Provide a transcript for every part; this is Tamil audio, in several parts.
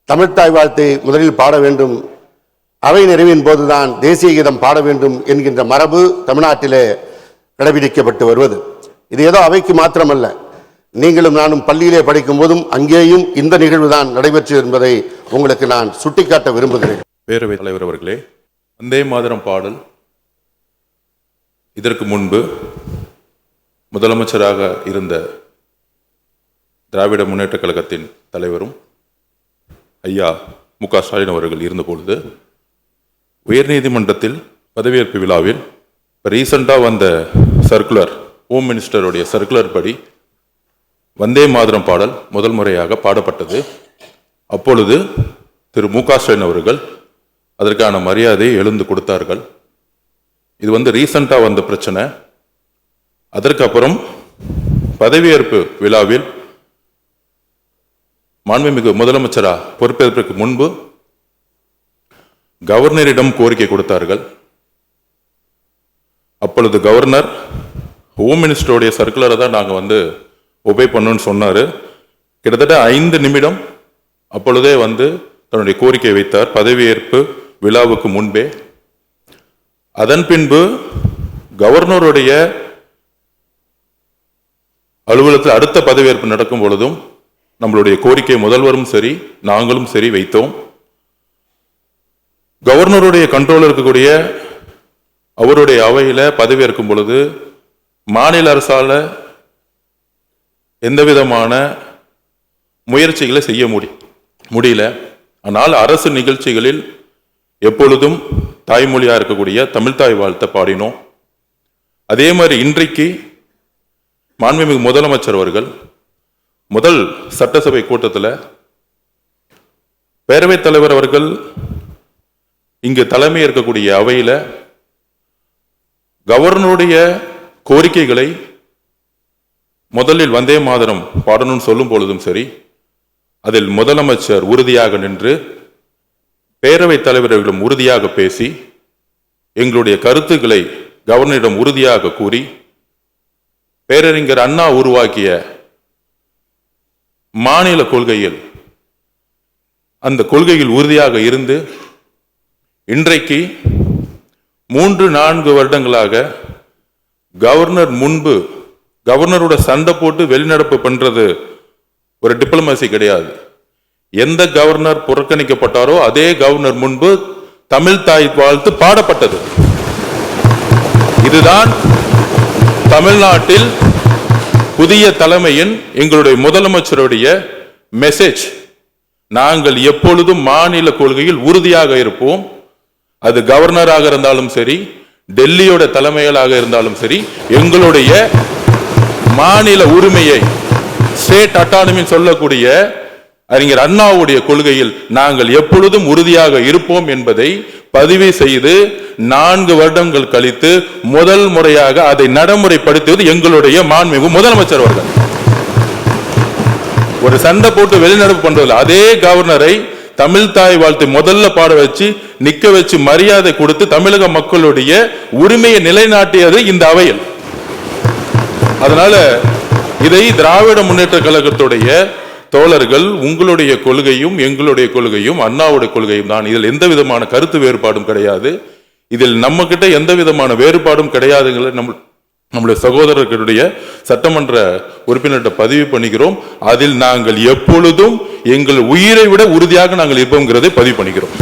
தமிழ்த்தாய் வாழ்த்தை முதலில் பாட வேண்டும், அவை நிறைவின் போதுதான் தேசிய கீதம் பாட வேண்டும் என்கின்ற மரபு தமிழ்நாட்டிலே கடைபிடிக்கப்பட்டு வருவது. இது ஏதோ அவைக்கு மாத்திரமல்ல, நீங்களும் நானும் பள்ளியிலே படிக்கும் போதும் அங்கேயும் இந்த நிகழ்வு தான் நடைபெற்று என்பதை உங்களுக்கு நான் சுட்டிக்காட்ட விரும்புகிறேன். பேரவைத் தலைவர் அவர்களே, வந்தே மாதரம் பாடல் இதற்கு முன்பு முதலமைச்சராக இருந்த திராவிட முன்னேற்ற கழகத்தின் தலைவரும் ஐயா மு.க. ஸ்டாலின் அவர்கள் இருந்தபொழுது உயர்நீதிமன்றத்தில் பதவியேற்பு விழாவில் ரீசெண்டாக வந்த சர்க்குலர், ஹோம் மினிஸ்டருடைய சர்க்குலர் படி வந்தே மாதரம் பாடல் முதல் முறையாக பாடப்பட்டது. அப்பொழுது திரு மு.க. ஸ்டாலின் அவர்கள் அதற்கான மரியாதையை எழுந்து கொடுத்தார்கள். இது ரீசெண்டாக வந்த பிரச்சனை. அதற்கப்புறம் பதவியேற்பு விழாவில் மாண்புமிகு முதலமைச்சரா பொறுப்பேற்பதற்கு முன்பு கவர்னரிடம் கோரிக்கை கொடுத்தார்கள். அப்பொழுது கவர்னர் ஹோம் மினிஸ்டருடைய சர்க்குலரை தான் நாங்கள் ஒபே பண்ணணும்னு சொன்னார். கிட்டத்தட்ட 5 நிமிடம் அப்பொழுதே தன்னுடைய கோரிக்கை வைத்தார் பதவியேற்பு விழாவுக்கு முன்பே. அதன் பின்பு கவர்னருடைய அலுவலகத்தில் அடுத்த பதவியேற்பு நடக்கும் பொழுதும் நம்மளுடைய கோரிக்கை முதல்வரும் சரி நாங்களும் சரி வைத்தோம். கவர்னருடைய கண்ட்ரோல் இருக்கக்கூடிய அவருடைய அவையில பதவியேற்கும் பொழுது மாநில அரசால எந்த விதமான முயற்சிகளை செய்ய முடியல. ஆனால் அரசு நிகழ்ச்சிகளில் எப்பொழுதும் தாய்மொழியா இருக்கக்கூடிய தமிழ்த்தாய் வாழ்த்தை பாடினோம். அதே மாதிரி இன்றைக்கு மாண்புமிகு முதலமைச்சர் அவர்கள் முதல் சட்டசபை கூட்டத்தில் பேரவைத் தலைவர் அவர்கள் இங்கு தலைமை இருக்கக்கூடிய அவையில கவர்னருடைய கோரிக்கைகளை முதலில் வந்தே மாதரம் பாடணும்னு சொல்லும் பொழுதும் சரி, அதில் முதலமைச்சர் உறுதியாக நின்று பேரவைத் தலைவர்களிடம் உறுதியாக பேசி எங்களுடைய கருத்துக்களை கவர்னரிடம் உறுதியாக கூறி பேரறிஞர் அண்ணா உருவாக்கிய மாநில கொள்கையில் அந்த கொள்கையில் உறுதியாக இருந்து இன்றைக்கு 3-4 வருடங்களாக கவர்னர் முன்பு கவர்னரோட சண்டை போட்டு வெளிநடப்பு பண்றது ஒரு டிப்ளமசி கிடையாது. எந்த கவர்னர் புறக்கணிக்கப்பட்டாரோ அதே கவர்னர் முன்பு தமிழ்த்தாய் வாழ்த்து பாடப்பட்டது. இதுதான் தமிழ்நாட்டில் புதிய தலைமையின் எங்களுடைய முதலமைச்சருடைய மெசேஜ். நாங்கள் எப்பொழுதும் மாநில கொள்கையில் உறுதியாக இருப்போம். அது கவர்னராக இருந்தாலும் சரி, டெல்லியோட தலைமையிலாக இருந்தாலும் சரி, எங்களுடைய மாநில உரிமையை ஸ்டேட் அட்டானமி சொல்லக்கூடிய அறிஞர் அண்ணாவுடைய கொள்கையில் நாங்கள் எப்பொழுதும் உறுதியாக இருப்போம் என்பதை பதிவு செய்து 4 வருடங்கள் கழித்து முதல் முறையாக அதை நடைமுறைப்படுத்துவது எங்களுடைய மாண்புமிகு முதலமைச்சர் அவர்கள். ஒரு சண்டை போட்டு வெளிநடப்பு பண்றதில்லை, அதே கவர்னரை தமிழ்த்தாய் வாழ்த்து முதல்ல பாட வச்சு நிக்க வச்சு மரியாதை கொடுத்து தமிழக மக்களுடைய உரிமையை நிலைநாட்டியது இந்த அவையில். அதனால இதை திராவிட முன்னேற்ற கழகத்துடைய தோழர்கள், உங்களுடைய கொள்கையும் எங்களுடைய கொள்கையும் அண்ணாவுடைய கொள்கையும் தான். இதில் எந்த விதமான கருத்து வேறுபாடும் கிடையாது. இதில் நம்ம கிட்ட எந்த விதமான வேறுபாடும் கிடையாதுங்களை நம்முடைய சகோதரர்களுடைய சட்டமன்ற உறுப்பினர்கிட்ட பதிவு பண்ணிக்கிறோம். அதில் நாங்கள் எப்பொழுதும் எங்கள் உயிரை விட உறுதியாக நாங்கள் இருப்போங்கிறதை பதிவு பண்ணிக்கிறோம்.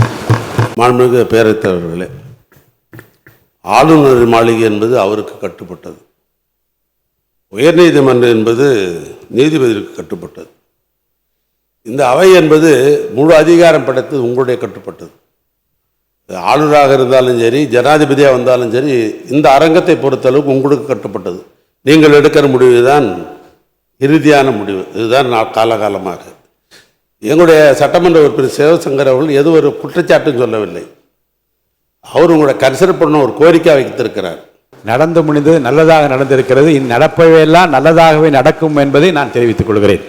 மாண்புமிகு பேரவைத் தலைவர்களே, ஆளுநர் மாளிகை என்பது அவருக்கு கட்டுப்பட்டது, உயர்நீதிமன்றம் என்பது நீதிபதிக்கு கட்டுப்பட்டது. இந்த அவை என்பது முழு அதிகாரம் படைத்தது உங்களுடைய கட்டுப்பட்டது. ஆளுநராக இருந்தாலும் சரி, ஜனாதிபதியாக வந்தாலும் சரி, இந்த அரங்கத்தை பொறுத்தளவுக்கு உங்களுக்கு கட்டுப்பட்டது. நீங்கள் எடுக்கிற முடிவு தான் இறுதியான முடிவு. இதுதான் காலகாலமாக எங்களுடைய சட்டமன்ற உறுப்பினர் சிவசங்கர் அவர்கள் எது ஒரு குற்றச்சாட்டும் சொல்லவில்லை. அவர் உங்களை கன்சிடர் பண்ண ஒரு கோரிக்கை வைத்திருக்கிறார். நடந்து முடிந்தது நல்லதாக நடந்திருக்கிறது. நடப்பவையெல்லாம் நல்லதாகவே நடக்கும் என்பதை நான் தெரிவித்துக் கொள்கிறேன்.